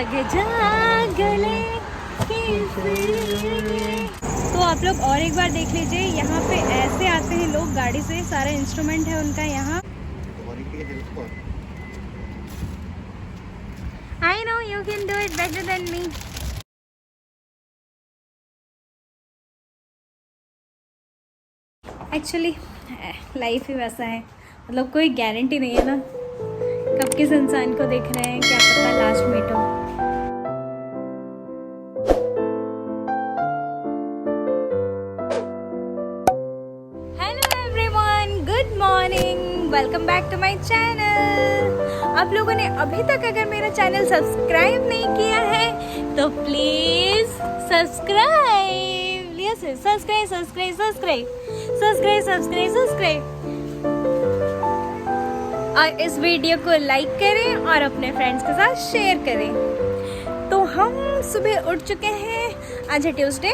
लग जा गले तो आप लोग और एक बार देख लीजिए, यहाँ पे ऐसे आते हैं लोग गाड़ी से, सारा इंस्ट्रूमेंट है उनका यहाँ। I know you can do it better than me. Actually life ही वैसा है, मतलब कोई गारंटी नहीं है ना कब किस इंसान को देख रहे हैं, क्या पता लास्ट मीट हो। Hello everyone, good morning, welcome back to my channel. आप लोगों ने अभी तक अगर मेरा चैनल सब्सक्राइब नहीं किया है तो please subscribe, yes subscribe subscribe subscribe subscribe subscribe subscribe और इस वीडियो को लाइक करें और अपने फ्रेंड्स के साथ शेयर करें। तो हम सुबह उठ चुके हैं, आज है ट्यूसडे,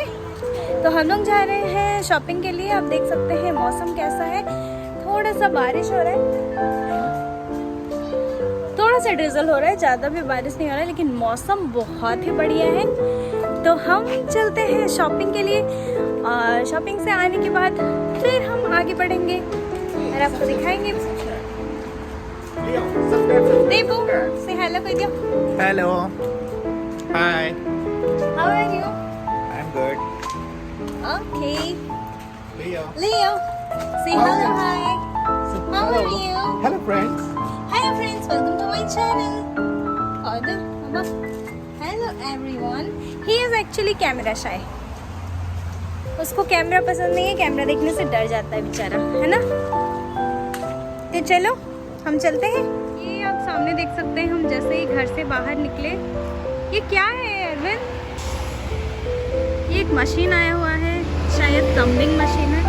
तो हम लोग जा रहे हैं शॉपिंग के लिए। आप देख सकते हैं मौसम कैसा है, थोड़ा सा बारिश हो रहा है, थोड़ा सा ड्रिजल हो रहा है, ज़्यादा भी बारिश नहीं हो रहा है, लेकिन मौसम बहुत ही बढ़िया है। तो हम चलते हैं शॉपिंग के लिए और शॉपिंग से आने के बाद फिर हम आगे बढ़ेंगे और आपको दिखाएंगे। देबू से हेलो कर दियो। Hello, hi, how are you? I am good. Okay, Leo से hello, hi, how are you? Hello friends, Hello friends, welcome to my channel. Order, Mama. Hello everyone. He is actually camera shy. उसको camera पसंद नहीं है, camera देखने से डर जाता है बेचारा, है ना। तो चलो हम चलते हैं। ये आप सामने देख सकते हैं, हम जैसे ही घर से बाहर निकले, ये क्या है अरविंद? ये एक मशीन आया हुआ है, शायद प्लम्बिंग मशीन है।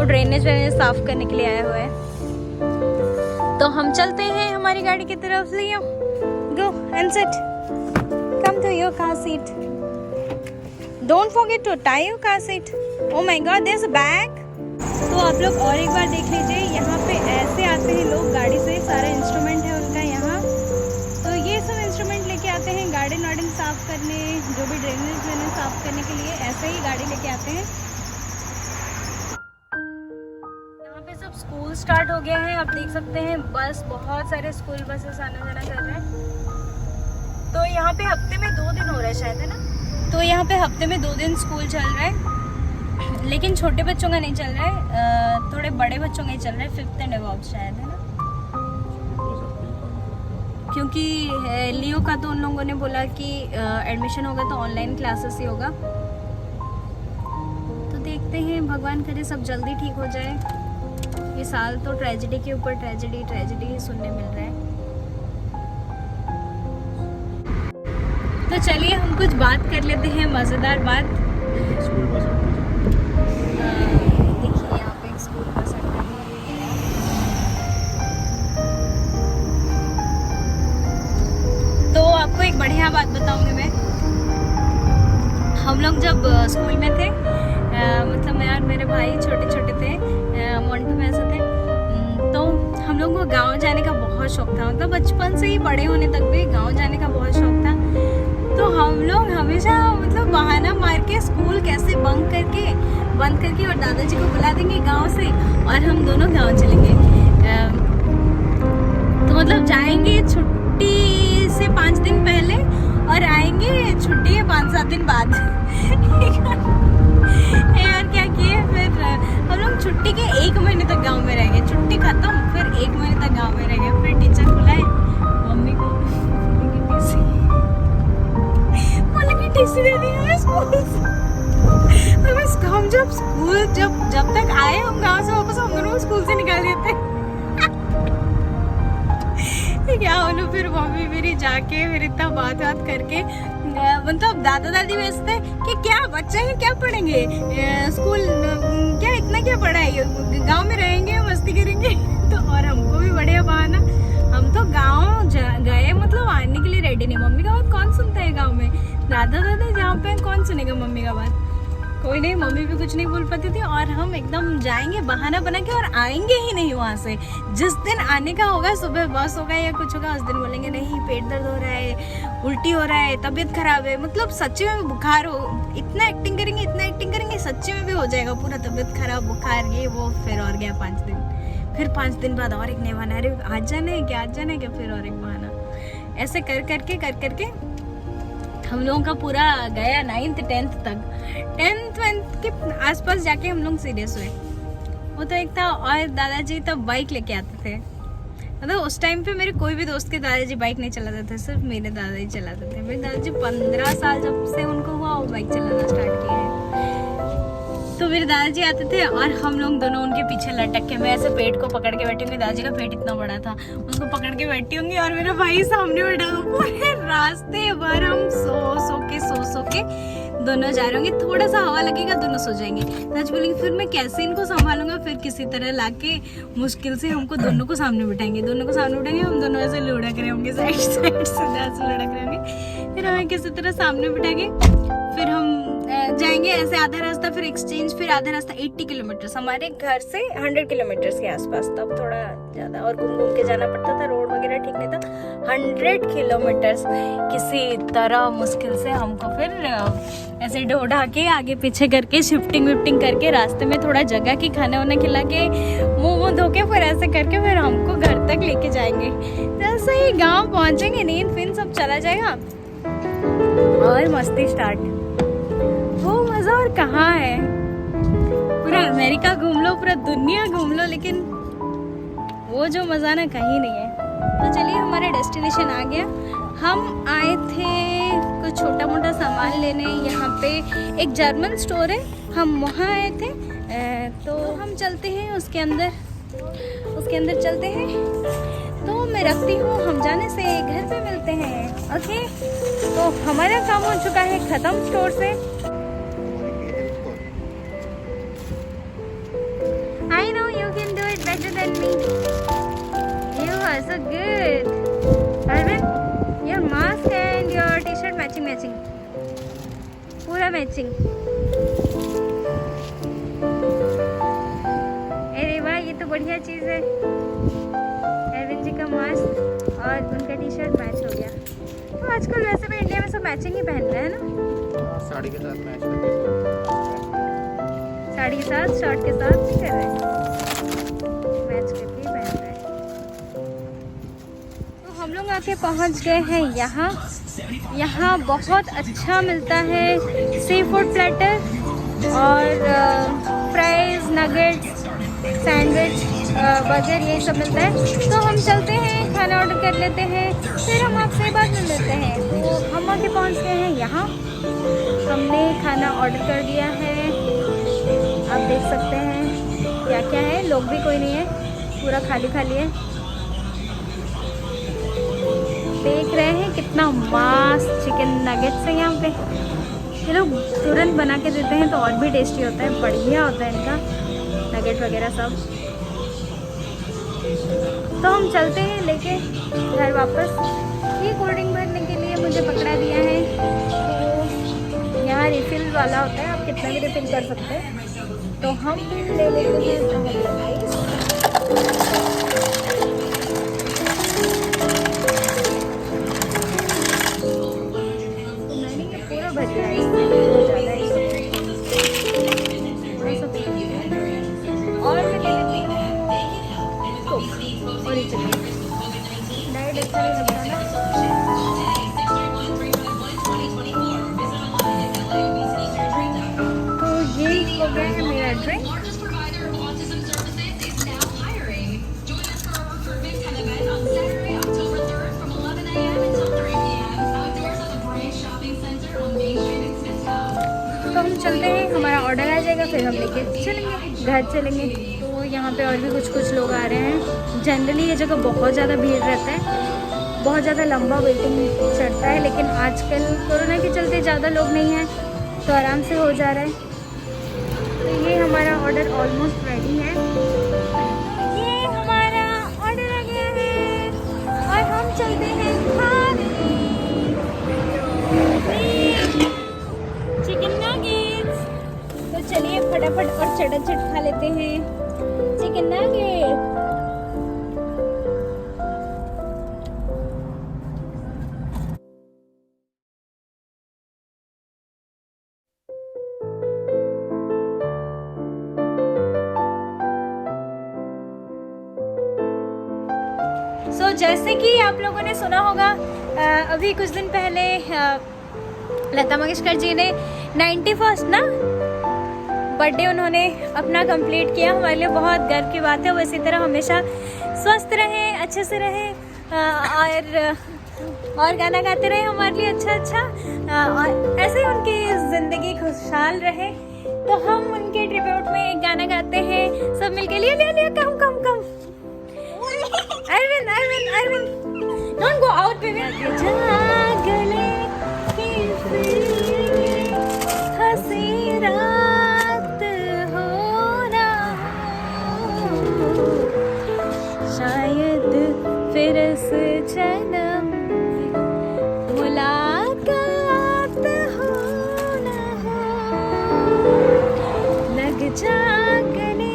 ड्रेनेज वेनेज साफ करने के लिए आया हुआ है। तो हम चलते हैं हमारी गाड़ी की तरफ। Leo go and sit, come to your car seat, don't forget to tie your car seat. Oh my God, there is a bag. तो आप लोग और एक बार देख लीजिए, यहाँ पे ऐसे आते हैं लोग गाड़ी से, सारा इंस्ट्रूमेंट है उनका यहाँ। तो ये सब इंस्ट्रूमेंट लेके आते हैं गार्डन वार्डन साफ करने, जो भी ड्रेनेज वेनेज साफ करने के लिए ऐसे ही गाड़ी लेके आते हैं। सब स्कूल स्टार्ट हो गया है, आप देख सकते हैं बस, बहुत सारे स्कूल बसेस आना जाना कर रहे हैं। तो यहाँ पे हफ्ते में 2 दिन हो रहा है शायद, है ना। तो यहाँ पे हफ्ते में 2 दिन स्कूल चल रहा है, लेकिन छोटे बच्चों का नहीं चल रहा है, थोड़े बड़े बच्चों का ही चल रहा है, 5th एंड अबव शायद, है ना। क्योंकि लियो का तो उन लोगों ने बोला कि एडमिशन होगा तो ऑनलाइन क्लासेस ही होगा। तो देखते हैं, भगवान करे सब जल्दी ठीक हो जाए। ये साल तो ट्रेजेडी के ऊपर ट्रेजेडी ही सुनने मिल रहा है। तो चलिए हम कुछ बात कर लेते हैं, मजेदार बात। देखिए यहाँ पे एक स्कूल बस अड्डा है। तो आपको एक बढ़िया बात बताऊंगी मैं। हम लोग जब स्कूल में थे, मतलब मैं और मेरे भाई छोटे छोटे थे, मोंटू में ऐसे थे, तो हम लोग को गांव जाने का बहुत शौक था, मतलब बचपन से ही बड़े होने तक भी गांव जाने का बहुत शौक था। तो हम लोग हमेशा मतलब बहाना मार के स्कूल कैसे बंद करके और दादाजी को बुला देंगे गांव से और हम दोनों गांव चलेंगे। तो मतलब जाएंगे छुट्टी से 5 दिन पहले और आएंगे छुट्टी के 5-7 दिन बाद। यार क्या किए, फिर हम लोग छुट्टी के 1 महीने तक गांव में रह गए, छुट्टी खत्म, फिर 1 महीने तक गांव में रह गए। फिर टीचर बुलाए मम्मी को, बोले कि टीसी दे दी हमें स्कूल से। हम जब स्कूल जब तक आए हम गांव से वापस, हम दोनों स्कूल से निकाल दिए थे। क्या बोलूं, फिर मम्मी मेरी जाके फिर इतना बात करके, मतलब दादा दादी भेजते कि क्या बच्चे हैं, क्या पढ़ेंगे स्कूल, क्या इतना क्या पढ़ाई, गांव में रहेंगे मस्ती करेंगे। तो और हमको भी बढ़िया बहाना, हम तो गांव गए, मतलब आने के लिए रेडी नहीं। मम्मी का बात कौन सुनता है गांव में, दादा दादा जहाँ पे कौन सुनेगा मम्मी का बात। कोई नहीं, मम्मी भी कुछ नहीं बोल पाती थी। और हम एकदम जाएंगे बहाना बना के और आएंगे ही नहीं वहाँ से। जिस दिन आने का होगा, सुबह बस होगा या कुछ होगा, उस दिन बोलेंगे नहीं पेट दर्द हो रहा है, उल्टी हो रहा है, तबीयत खराब है। मतलब सच्ची में बुखार हो, इतना एक्टिंग करेंगे सच्ची में भी हो जाएगा पूरा तबीयत खराब, बुखार, ये वो। फिर और गया 5 दिन, फिर 5 दिन बाद और एक नया बहाना, अरे आज जाना है क्या, फिर और एक बहाना। ऐसे कर करके हम लोगों का पूरा गया 9th 10th तक। 10th के आसपास जाके हम लोग सीरियस हुए। वो तो एक था। और दादाजी तब बाइक लेके आते थे। मतलब उस टाइम पे मेरे कोई भी दोस्त के दादाजी बाइक नहीं चलाते थे, सिर्फ मेरे दादाजी चलाते थे। मेरे दादाजी 15 साल जब से उनको हुआ वो बाइक चलाना स्टार्ट किए हैं। तो मेरे दादाजी आते थे और हम लोग दोनों उनके पीछे लटक के, मैं ऐसे पेट को पकड़ के बैठी हूँ, दादाजी का पेट इतना बड़ा था, उसको पकड़ के बैठी होंगी और मेरा भाई सामने बैठा हुआ। पूरे रास्ते भर हम सो के दोनों जा रहे होंगे। थोड़ा सा हवा लगेगा दोनों सो जाएंगे। दादाजी बोलेंगे फिर मैं कैसे इनको संभालूंगा, फिर किसी तरह लाके मुश्किल से हमको दोनों को सामने बिठाएंगे, हम दोनों ऐसे लुढ़क रहे होंगे, साइड से लुढ़क रहे होंगे। फिर हमें किसी तरह सामने बिठाएंगे, फिर हम जाएंगे ऐसे आधा रास्ता, फिर एक्सचेंज, फिर आधा रास्ता 80 किलोमीटर हमारे घर से 100 किलोमीटर के आसपास, तब थोड़ा ज़्यादा और घूम के जाना पड़ता था, रोड वगैरह ठीक नहीं था। 100 किलोमीटर किसी तरह मुश्किल से हमको फिर ऐसे ढोढ़ा के आगे पीछे करके शिफ्टिंग करके रास्ते में थोड़ा जगह की खाना वाना खिला के मुँह धो के फिर ऐसे करके फिर हमको घर तक लेके जाएंगे। जैसे ही गाँव पहुँचेंगे नींद फिन सब चला जाएगा और मस्ती स्टार्ट। वो मजा और कहाँ है। पूरा अमेरिका घूम लो, पूरा दुनिया घूम लो, लेकिन वो जो मजा ना कहीं नहीं है। तो चलिए हमारा डेस्टिनेशन आ गया। हम आए थे कुछ छोटा मोटा सामान लेने, यहाँ पे एक जर्मन स्टोर है, हम वहाँ आए थे। तो हम चलते हैं उसके अंदर चलते हैं। तो मैं रखती हूँ, हम जाने से घर पे मिलते हैं। ओके, तो हमारा काम हो चुका है खत्म स्टोर से। I know you can do it better than me. You are so good. Arvind, your mask and your t-shirt matching. पूरा मैचिंग। अरे वाह, ये तो बढ़िया चीज़ है। अरविंद जी का मास्क और उनका टी-शर्ट मैच हो गया। तो आजकल वैसे भी इंडिया में सब मैचिंग ही पहन रहे हैं ना। साड़ी के साथ मैच करके, साड़ी के साथ शर्ट के साथ नहीं कर रहे, मैच करके ही पहन रहे हैं। तो हम लोग आके पहुंच गए हैं यहाँ बहुत अच्छा मिलता है सी फूड प्लेटर और फ्राइज, नगेट्स, सैंडविच, बर्गर, यही सब मिलता है। तो हम चलते हैं, खाना ऑर्डर कर लेते हैं, फिर हम आपसे बात कर लेते हैं। तो हम आके पहुंच गए हैं यहाँ, हमने खाना ऑर्डर कर दिया है। आप देख सकते हैं क्या क्या है, लोग भी कोई नहीं है, पूरा खाली है। देख रहे हैं कितना मस्त चिकन नगेट्स है यहाँ पे। ये लोग तुरंत बना के देते हैं तो और भी टेस्टी होता है, बढ़िया होता है इनका नगेट वगैरह सब। तो हम चलते हैं लेके घर वापस। ये कोल्ड ड्रिंक भरने के लिए मुझे पकड़ा दिया है। तो यहाँ रिफिल वाला होता है, आप कितना भी रिफिल कर सकते हैं। तो हम ले लेते हैं पूरा भजिया और मैं ले लेती हूँ और ये चलिए डाइट अच्छा नहीं लगता ना। तो ये हो गया है मेरा ड्रिंक। तो हम चलते हैं, हमारा ऑर्डर आ जाएगा, फिर हम लेके चलेंगे, घर चलेंगे। तो यहाँ पे और भी कुछ लोग आ रहे हैं। जनरली ये जगह बहुत ज़्यादा भीड़ रहता है, बहुत ज़्यादा लंबा वेटिंग चढ़ता है, लेकिन आजकल कोरोना के चलते ज़्यादा लोग नहीं हैं तो आराम से हो जा रहा है। तो ये हमारा ऑर्डर ऑलमोस्ट रेडी है। ये हमारा ऑर्डर आ गया है और हम चलते हैं खाने। चिकन नगेट्स झट खा लेते हैं चिकन नगेट। जैसे कि आप लोगों ने सुना होगा, अभी कुछ दिन पहले लता मंगेशकर जी ने 91st ना बर्थडे उन्होंने अपना कंप्लीट किया। हमारे लिए बहुत गर्व की बात है। वो इसी तरह हमेशा स्वस्थ रहे, अच्छे से रहे और गाना गाते रहे हमारे लिए अच्छा और ऐसे ही उनकी ज़िंदगी खुशहाल रहे। तो हम उनके ट्रिब्यूट में एक गाना गाते हैं सब मिलके। लिए कम Arvind, don't go out, baby. जागले की फिर हंसी रात हो ना हो, शायद फिर से जन्म मुलाकात हो ना हो, लग जा गले।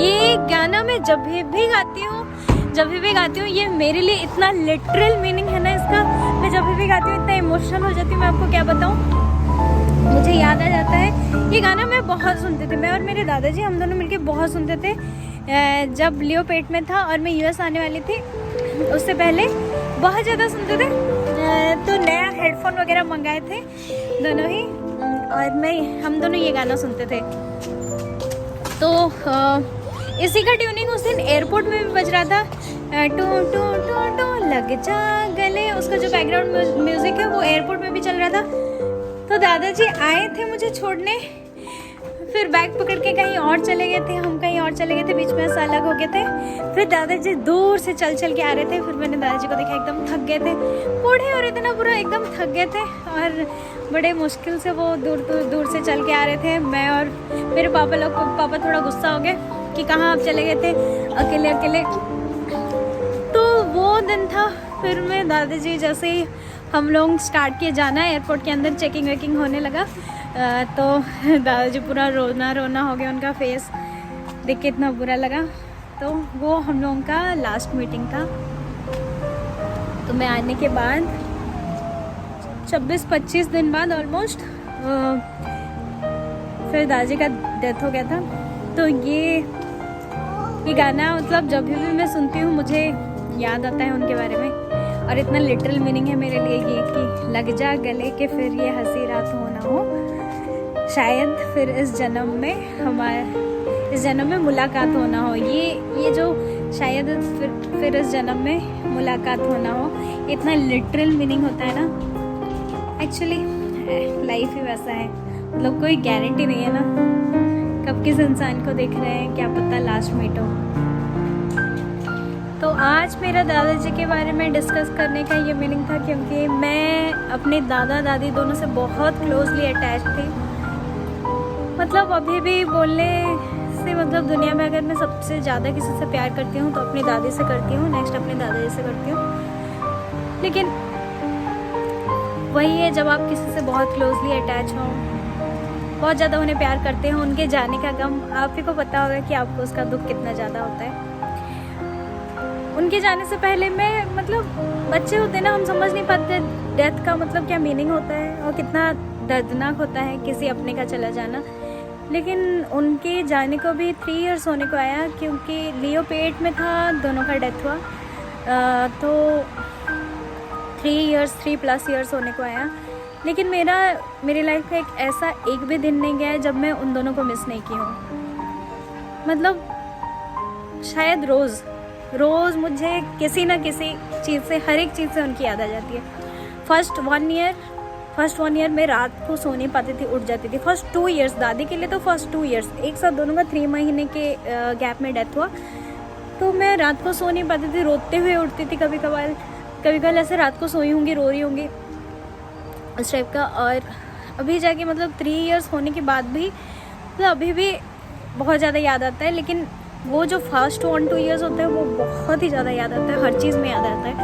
ये गाना मैं जब भी गाती हूँ ये मेरे लिए इतना लिटरल मीनिंग है ना इसका। मैं जब भी गाती हूँ इतना इमोशनल हो जाती हूँ, मैं आपको क्या बताऊँ। मुझे याद आ जाता है ये गाना मैं बहुत सुनते थे। मैं और मेरे दादाजी हम दोनों मिलके बहुत सुनते थे जब लियो पेट में था और मैं यूएस आने वाली थी। उससे पहले बहुत ज़्यादा सुनते थे। तो नया हेडफोन वगैरह मंगाए थे दोनों ही, और हम दोनों ये गाना सुनते थे। तो इसी का ट्यूनिंग उस दिन एयरपोर्ट में भी बज रहा था। टू टू टू टू लग जा गले, उसका जो बैकग्राउंड म्यूजिक है वो एयरपोर्ट में भी चल रहा था। तो दादाजी आए थे मुझे छोड़ने, फिर बैग पकड़ के कहीं और चले गए थे, हम कहीं और चले गए थे, बीच में ऐसा अलग हो गए थे। फिर दादाजी दूर से चल के आ रहे थे। फिर मैंने दादाजी को देखा, एकदम थक गए थे, बूढ़े और इतना बुरा एकदम थक गए थे और बड़े मुश्किल से वो दूर से चल के आ रहे थे। मैं और मेरे पापा थोड़ा गुस्सा हो गए कि कहाँ आप चले गए थे अकेले। तो वो दिन था। फिर मैं दादाजी जैसे ही हम लोग स्टार्ट किए जाना एयरपोर्ट के अंदर, चेकिंग वेकिंग होने लगा, तो दादाजी पूरा रोना हो गया, उनका फेस देख के इतना बुरा लगा। तो वो हम लोगों का लास्ट मीटिंग था। तो मैं आने के बाद 26-25 दिन बाद ऑलमोस्ट फिर दादाजी का डेथ हो गया था। तो ये गाना मतलब जब भी मैं सुनती हूँ मुझे याद आता है उनके बारे में, और इतना लिटरल मीनिंग है मेरे लिए ये कि लग जा गले के फिर ये हंसी रात हो ना हो, शायद फिर इस जन्म में मुलाकात होना हो। ये जो शायद फिर इस जन्म में मुलाकात होना हो, इतना लिटरल मीनिंग होता है ना। एक्चुअली लाइफ ही वैसा है, मतलब कोई गारंटी नहीं है ना कब किस इंसान को देख रहे हैं, क्या पता लास्ट मीट हो। तो आज मेरा दादाजी के बारे में डिस्कस करने का ये मीनिंग था क्योंकि मैं अपने दादा दादी दोनों से बहुत क्लोजली अटैच थी। मतलब अभी भी बोलने से मतलब दुनिया में अगर मैं सबसे ज़्यादा किसी से प्यार करती हूँ तो अपनी दादी से करती हूँ, नेक्स्ट अपने दादाजी से करती हूँ। लेकिन वही है, जब आप किसी से बहुत क्लोजली अटैच हो, बहुत ज़्यादा उन्हें प्यार करते हैं, उनके जाने का गम आप ही को पता होगा कि आपको उसका दुख कितना ज़्यादा होता है। उनके जाने से पहले मैं मतलब बच्चे होते ना, हम समझ नहीं पाते डेथ का मतलब क्या मीनिंग होता है और कितना दर्दनाक होता है किसी अपने का चला जाना। लेकिन उनके जाने को भी 3 इयर्स होने को आया क्योंकि लियो पेट में था, दोनों का डेथ हुआ। तो 3+ इयर्स होने को आया। लेकिन मेरी लाइफ का ऐसा एक भी दिन नहीं गया है जब मैं उन दोनों को मिस नहीं की हूँ। मतलब शायद रोज़ मुझे किसी ना किसी चीज़ से, हर एक चीज़ से उनकी याद आ जाती है। फर्स्ट वन ईयर मैं रात को सो नहीं पाती थी, उठ जाती थी। फर्स्ट 2 इयर्स, दादी के लिए तो फर्स्ट 2 इयर्स एक साथ, दोनों का 3 महीने के गैप में डेथ हुआ। तो मैं रात को सो नहीं पाती थी, रोते हुए उठती थी। कभी कभार ऐसे रात को सोई होंगी, रो रही होंगी, उस टाइप का। और अभी जाके मतलब 3 इयर्स होने के बाद भी मतलब अभी भी बहुत ज़्यादा याद आता है। लेकिन वो जो फर्स्ट 1-2 इयर्स होते हैं वो बहुत ही ज़्यादा याद आता है, हर चीज़ में याद आता है।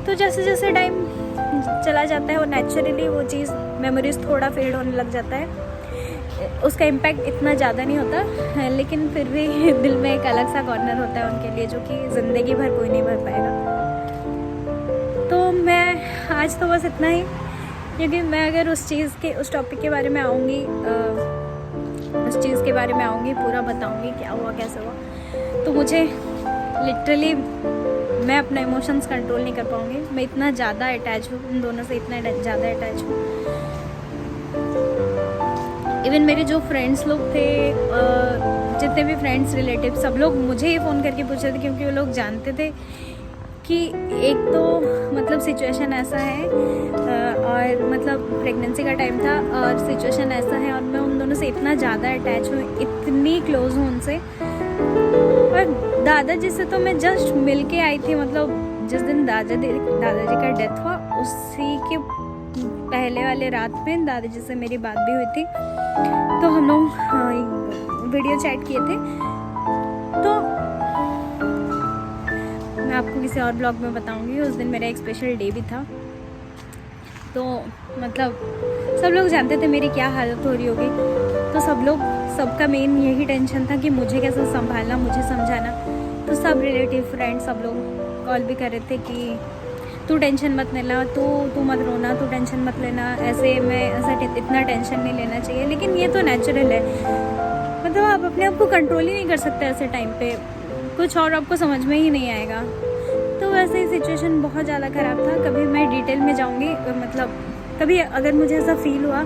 तो जैसे जैसे टाइम चला जाता है वो नेचुरली वो चीज़, मेमोरीज थोड़ा फेड होने लग जाता है। उसका इम्पैक्ट इतना ज़्यादा नहीं होता, लेकिन फिर भी दिल में एक अलग सा कॉर्नर होता है उनके लिए, जो कि ज़िंदगी भर कोई नहीं भर पाएगा। तो मैं आज तो बस इतना ही, क्योंकि मैं अगर उस टॉपिक के बारे में आऊँगी, उस चीज़ के बारे में आऊँगी, पूरा बताऊँगी क्या हुआ कैसे हुआ, तो मुझे लिटरली मैं अपना इमोशंस कंट्रोल नहीं कर पाऊँगी। मैं इतना ज़्यादा अटैच हूँ उन दोनों से, इतना ज़्यादा अटैच हूँ। इवन मेरे जो फ्रेंड्स लोग थे, जितने भी फ्रेंड्स रिलेटिव, सब लोग मुझे ही फ़ोन करके पूछ रहे थे, क्योंकि वो लोग जानते थे कि एक तो मतलब सिचुएशन ऐसा है, और मतलब प्रेगनेंसी का टाइम था और सिचुएशन ऐसा है, और मैं उन दोनों से इतना ज़्यादा अटैच हूँ, इतनी क्लोज हूँ उनसे। और दादाजी से तो मैं जस्ट मिल के आई थी, मतलब जिस दिन दादाजी का डेथ हुआ उसी के पहले वाले रात में दादाजी से मेरी बात भी हुई थी, तो हम लोग वीडियो चैट किए थे। तो मैं आपको किसी और ब्लॉग में बताऊंगी। उस दिन मेरा एक स्पेशल डे भी था, तो मतलब सब लोग जानते थे मेरी क्या हालत हो रही होगी, तो सबका मेन यही टेंशन था कि मुझे कैसे संभालना, मुझे समझाना। तो सब रिलेटिव फ्रेंड सब लोग कॉल भी कर रहे थे कि तू टेंशन मत लेना, तू मत रोना, तू टेंशन मत लेना, ऐसे इतना टेंशन नहीं लेना चाहिए। लेकिन ये तो नेचुरल है, मतलब आप अपने आप को कंट्रोल ही नहीं कर सकते ऐसे टाइम पे, कुछ और आपको समझ में ही नहीं आएगा। तो वैसे ही सिचुएशन बहुत ज़्यादा ख़राब था। कभी मैं डिटेल में जाऊँगी, मतलब कभी अगर मुझे ऐसा फील हुआ,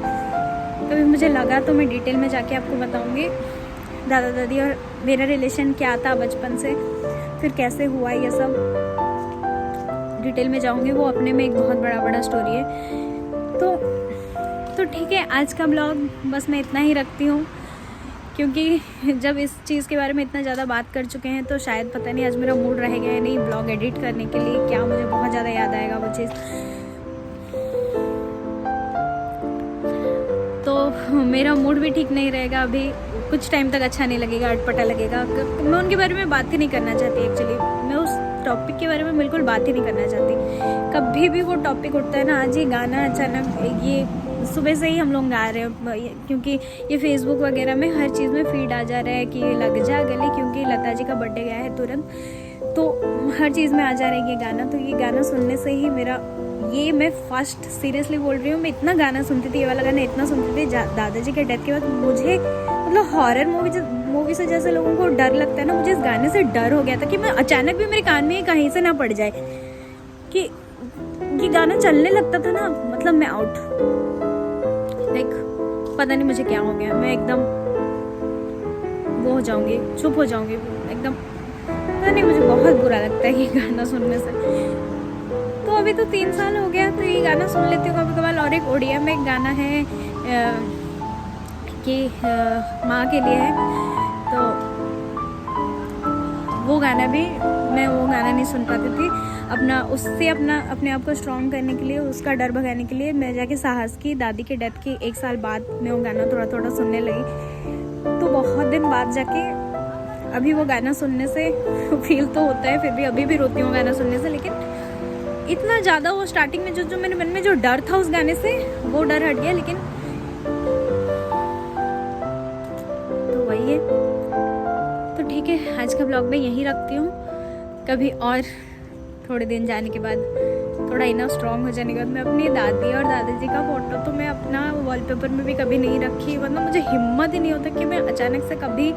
कभी मुझे लगा, तो मैं डिटेल में जाके आपको बताऊँगी दादा दादी और मेरा रिलेशन क्या था बचपन से, फिर कैसे हुआ ये सब, डिटेल में जाऊँगी। वो अपने में एक बहुत बड़ा स्टोरी है। तो ठीक है, आज का ब्लॉग बस मैं इतना ही रखती हूँ, क्योंकि जब इस चीज़ के बारे में इतना ज़्यादा बात कर चुके हैं, तो शायद पता नहीं आज मेरा मूड रहेगा या नहीं ब्लॉग एडिट करने के लिए, क्या मुझे बहुत ज़्यादा याद आएगा वो चीज़। तो मेरा मूड भी ठीक नहीं रहेगा, अभी कुछ टाइम तक अच्छा नहीं लगेगा, अटपटा लगेगा। मैं उनके बारे में बात ही नहीं करना चाहती एक्चुअली, मैं उस टॉपिक के बारे में बिल्कुल बात ही नहीं करना चाहती। कभी भी वो टॉपिक उठता है ना, आज ये गाना अचानक, ये सुबह से ही हम लोग गा रहे हैं, क्योंकि ये फेसबुक वगैरह में हर चीज़ में फीड आ जा रहा है कि लग जा गले, क्योंकि लता जी का बर्थडे गया है तुरंत, तो हर चीज़ में आ जा रहा है ये गाना। तो ये गाना सुनने से ही मेरा, ये मैं फर्स्ट सीरियसली बोल रही हूँ, मैं इतना गाना सुनती थी, ये वाला गाना इतना सुनती थी दादाजी के डेथ के बाद। मुझे मतलब हॉरर मूवी से जैसे लोगों को डर लगता है ना, मुझे इस गाने से डर हो गया था कि मैं अचानक भी मेरे कान में कहीं से ना पड़ जाए, कि ये गाना चलने लगता था ना, मतलब मैं आउट, लाइक पता नहीं मुझे क्या हो गया, मैं एकदम वो हो जाऊंगी, चुप हो जाऊंगी एकदम, पता नहीं, मुझे बहुत बुरा लगता है ये गाना सुनने से। तो अभी तो 3 साल हो गया, तो ये गाना सुन लेती हूँ कभी कभार। और एक ओडिया में एक गाना है कि माँ के लिए है, तो वो गाना भी मैं वो गाना नहीं सुन पाती थी। अपने आप को स्ट्रॉन्ग करने के लिए, उसका डर भगाने के लिए मैं जाके साहस की दादी के डेथ के 1 साल बाद मैं वो गाना थोड़ा थोड़ा सुनने लगी। तो बहुत दिन बाद जाके अभी वो गाना सुनने से फील तो होता है, फिर भी अभी भी रोती हूँ गाना सुनने से। लेकिन इतना ज़्यादा वो स्टार्टिंग में जो मेरे मन में जो डर था उस गाने से, वो डर हट गया। लेकिन तो वही है। तो ठीक है, आज का ब्लॉग मैं यहीं रखती हूँ। कभी और थोड़े दिन जाने के बाद, थोड़ा इनफ स्ट्रॉन्ग हो जाने के बाद, मैं अपनी दादी और दादाजी का फ़ोटो तो मैं अपना वॉलपेपर में भी कभी नहीं रखी। मतलब मुझे हिम्मत ही नहीं होता कि मैं अचानक से कभी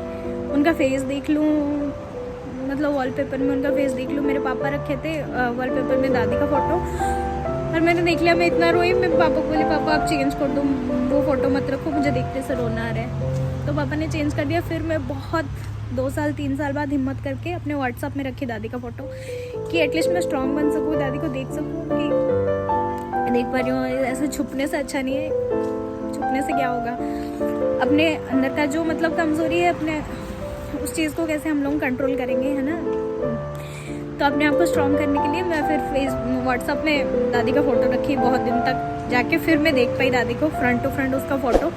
उनका फेस देख लूँ, मतलब वॉलपेपर में उनका फेस देख लूँ। मेरे पापा रखे थे वॉलपेपर में दादी का फ़ोटो, और मैंने देख लिया, मैं इतना रोई। मैं पापा को बोली, पापा आप चेंज कर दो, वो फ़ोटो मत रखो, मुझे देखते से रोना आ रहा है। तो पापा ने चेंज कर दिया। फिर मैं बहुत 2 साल 3 साल बाद हिम्मत करके अपने व्हाट्सएप में रखी दादी का फ़ोटो, कि एटलीस्ट मैं स्ट्रॉन्ग बन सकूँ, दादी को देख सकूँ कि देख पा रही हूँ। ऐसे छुपने से अच्छा नहीं है, छुपने से क्या होगा। अपने अंदर का जो मतलब कमज़ोरी है, अपने उस चीज़ को कैसे हम लोग कंट्रोल करेंगे, है ना। तो अपने आप को स्ट्रॉन्ग करने के लिए मैं फिर व्हाट्सएप में दादी का फ़ोटो रखी बहुत दिन तक। जाके फिर मैं देख पाई दादी को फ्रंट टू फ्रंट, उसका फ़ोटो।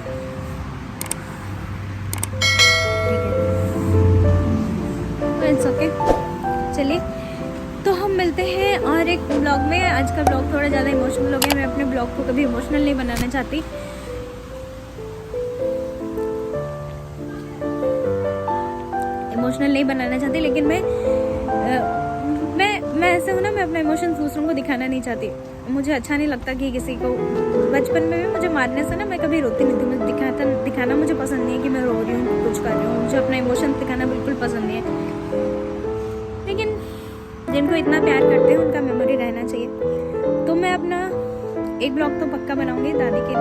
इट्स ओके, चलिए तो हम मिलते हैं और एक ब्लॉग में। आज का ब्लॉग थोड़ा ज़्यादा इमोशनल हो गया। मैं अपने ब्लॉग को कभी इमोशनल नहीं बनाना चाहती, इमोशनल नहीं बनाना चाहती, लेकिन मैं ऐसे हूँ ना, मैं अपना इमोशन दूसरों को दिखाना नहीं चाहती। मुझे अच्छा नहीं लगता कि किसी को, बचपन में भी मुझे मारने से ना मैं कभी रोती नहीं थी। मुझे दिखाना मुझे पसंद नहीं है कि मैं रो रही हूँ, कुछ कर रही हूँ। मुझे अपना इमोशन दिखाना बिल्कुल पसंद नहीं है। लेकिन जिनको इतना प्यार करते हैं उनका मेमोरी रहना चाहिए। तो मैं अपना एक ब्लॉग तो पक्का बनाऊंगी दादी के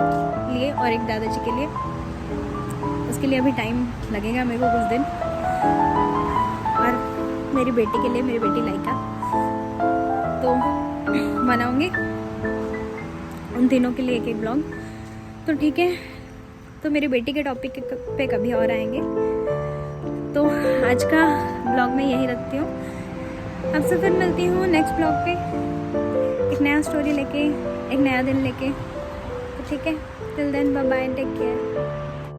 लिए और एक दादाजी के लिए। उसके लिए अभी टाइम लगेगा मेरे को कुछ दिन, और मेरी बेटी के लिए, मेरी बेटी लाइका, तो बनाऊंगी उन तीनों के लिए एक एक ब्लॉग। तो ठीक है, तो मेरी बेटी के टॉपिक पे कभी और आएंगे। तो आज का ब्लॉग मैं यही रखती हूँ। आपसे फिर मिलती हूँ नेक्स्ट ब्लॉग पे एक नया स्टोरी लेके, एक नया दिन लेके। तो ठीक है, till then bye bye, take care.